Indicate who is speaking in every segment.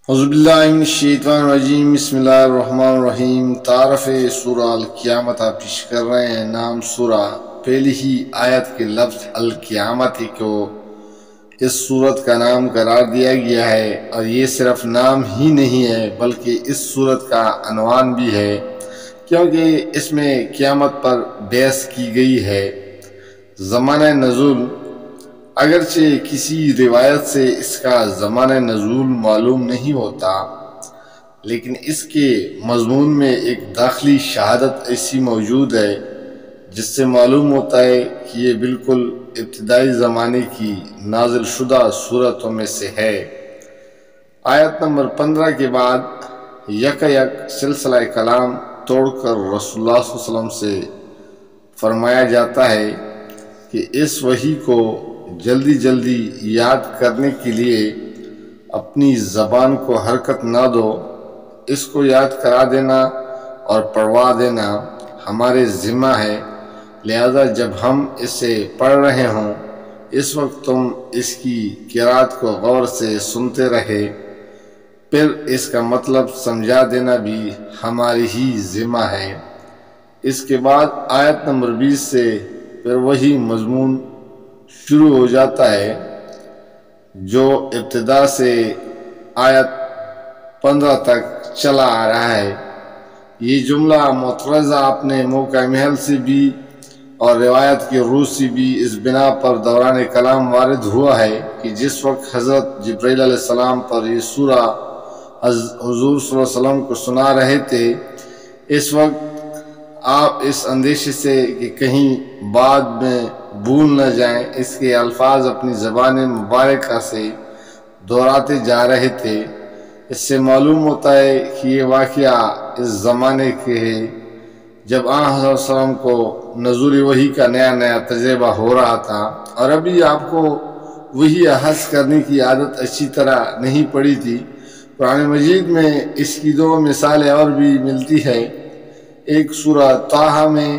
Speaker 1: اعوذ باللہ من الشیطان الرجیم بسم اللہ الرحمن الرحیم۔ تعارف سورہ القیامت آپ پیش کر رہے ہیں۔ نام سورہ، پہلی ہی آیت کے لفظ القیامت کو اس سورت کا نام قرار دیا گیا ہے، اور یہ صرف نام ہی نہیں ہے بلکہ اس سورت کا عنوان بھی ہے، کیونکہ اس میں قیامت پر بحث کی گئی ہے۔ زمانہ نزول، اگرچہ کسی روایت سے اس کا زمانہ نزول معلوم نہیں ہوتا، لیکن اس کے مضمون میں ایک داخلی شہادت ایسی موجود ہے جس سے معلوم ہوتا ہے کہ یہ بالکل ابتدائی زمانے کی نازل شدہ صورتوں میں سے ہے۔ آیت نمبر 15 کے بعد یک سلسلہ کلام توڑ کر رسول اللہ صلی اللہ علیہ وسلم سے فرمایا جاتا ہے کہ اس وحی کو جلدی جلدی یاد کرنے کے لیے اپنی زبان کو حرکت نہ دو، اس کو یاد کرا دینا اور پڑھوا دینا ہمارے ذمہ ہے، لہذا جب ہم اسے پڑھ رہے ہوں اس وقت تم اس کی قرات کو غور سے سنتے رہے، پھر اس کا مطلب سمجھا دینا بھی ہماری ہی ذمہ ہے۔ اس کے بعد آیت نمبر 20 سے پھر وہی مضمون شروع ہو جاتا ہے جو ابتدا سے آیت 15 تک چلا آ رہا ہے۔ یہ جملہ مترجمہ اپنے موقع محل سے بھی اور روایت کے روح سے بھی اس بنا پر دوران کلام وارد ہوا ہے کہ جس وقت حضرت جبرائیل علیہ السلام پر یہ سورہ حضور صلی اللہ علیہ وسلم کو سنا رہے تھے، اس وقت آپ اس اندیشے سے کہ کہیں بعد میں بھول نہ جائیں اس کے الفاظ اپنی زبان مبارکہ سے دہراتے جا رہے تھے۔ اس سے معلوم ہوتا ہے کہ یہ واقعہ اس زمانے کے ہے جب آن حضرت صلی اللہ علیہ وسلم کو نزول وحی کا نیا تجربہ ہو رہا تھا، اور ابھی آپ کو وحی اخذ کرنے کی عادت اچھی طرح نہیں پڑی تھی۔ قرآن مجید میں اس کی دو مثالیں اور بھی ملتی ہے۔ ایک سورہ طٰہٰ میں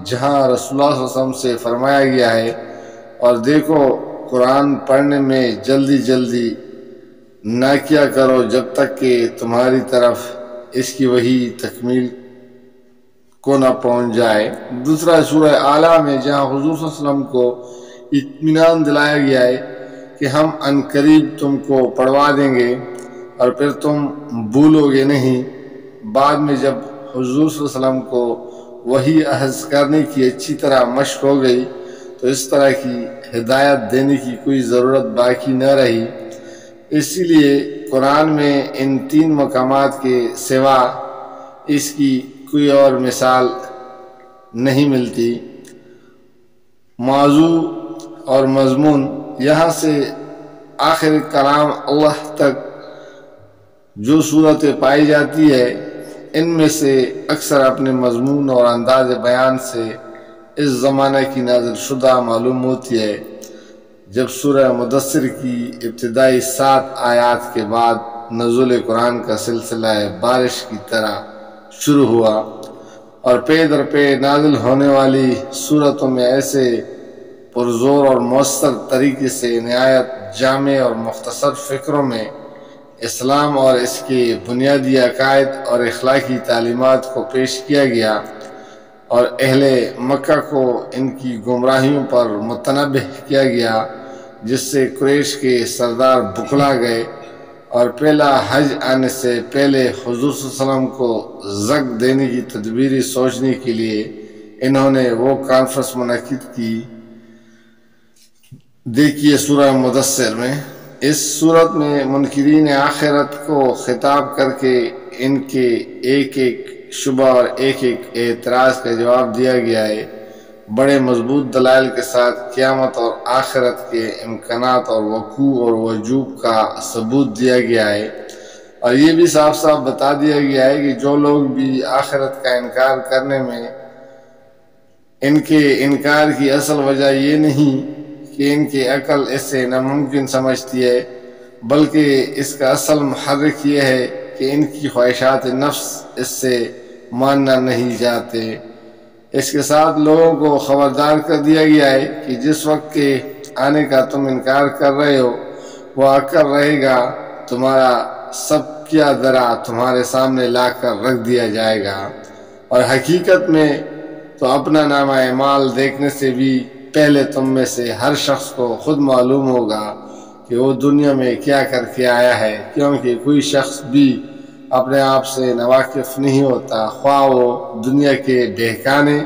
Speaker 1: جہاں رسول اللہ صلی اللہ علیہ وسلم سے فرمایا گیا ہے، اور دیکھو قرآن پڑھنے میں جلدی جلدی نہ کیا کرو جب تک کہ تمہاری طرف اس کی وحی تکمیل کو نہ پہنچ جائے۔ دوسرا سورہ اعلیٰ میں جہاں حضور صلی اللہ علیہ وسلم کو اطمینان دلایا گیا ہے کہ ہم عنقریب تم کو پڑھوا دیں گے اور پھر تم بھولو گے نہیں۔ بعد میں جب حضور صلی اللہ علیہ وسلم کو وحی اخذ کرنے کی اچھی طرح مشق ہو گئی تو اس طرح کی ہدایت دینے کی کوئی ضرورت باقی نہ رہی۔ اسی لیے قرآن میں ان 3 مقامات کے سوا اس کی کوئی اور مثال نہیں ملتی۔ موضوع اور مضمون، یہاں سے آخر کلام اللہ تک جو صورتیں پائی جاتی ہے ان میں سے اکثر اپنے مضمون اور انداز بیان سے اس زمانہ کی نازل شدہ معلوم ہوتی ہے۔ جب سورہ مدثر کی ابتدائی 7 آیات کے بعد نزول قرآن کا سلسلہ بارش کی طرح شروع ہوا، اور پے در پے نازل ہونے والی صورتوں میں ایسے پرزور اور مؤثر طریقے سے نہایت جامع اور مختصر فکروں میں اسلام اور اس کے بنیادی عقائد اور اخلاقی تعلیمات کو پیش کیا گیا، اور اہل مکہ کو ان کی گمراہیوں پر متنبہ کیا گیا، جس سے قریش کے سردار بکلا گئے، اور پہلا حج آنے سے پہلے حضور صلی اللہ علیہ وسلم کو زگ دینے کی تدبیری سوچنے کے لیے انہوں نے وہ کانفرنس منعقد کی۔ دیکھیے سورہ مدثر میں اس صورت میں منکرین آخرت کو خطاب کر کے ان کے ایک ایک شبہ اور ایک ایک اعتراض کا جواب دیا گیا ہے۔ بڑے مضبوط دلائل کے ساتھ قیامت اور آخرت کے امکانات اور وقوع اور وجوب کا ثبوت دیا گیا ہے، اور یہ بھی صاف صاف بتا دیا گیا ہے کہ جو لوگ بھی آخرت کا انکار کرنے میں ان کے انکار کی اصل وجہ یہ نہیں کہ ان کی عقل اسے ناممکن سمجھتی ہے، بلکہ اس کا اصل محرک یہ ہے کہ ان کی خواہشات نفس اس سے ماننا نہیں چاہتے۔ اس کے ساتھ لوگوں کو خبردار کر دیا گیا ہے کہ جس وقت کے آنے کا تم انکار کر رہے ہو وہ آ کر رہے گا، تمہارا سب کیا درا تمہارے سامنے لا کر رکھ دیا جائے گا، اور حقیقت میں تو اپنا نامہ اعمال دیکھنے سے بھی پہلے تم میں سے ہر شخص کو خود معلوم ہوگا کہ وہ دنیا میں کیا کر کے آیا ہے، کیونکہ کوئی شخص بھی اپنے آپ سے ناواقف نہیں ہوتا، خواہ وہ دنیا کے بہکانے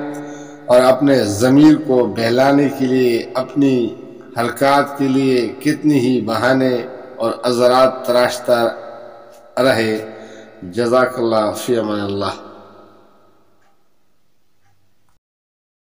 Speaker 1: اور اپنے ضمیر کو بہلانے کے لیے اپنی حرکات کے لیے کتنی ہی بہانے اور عذرات تراشتا رہے۔ جزاک اللہ، فی امان اللہ۔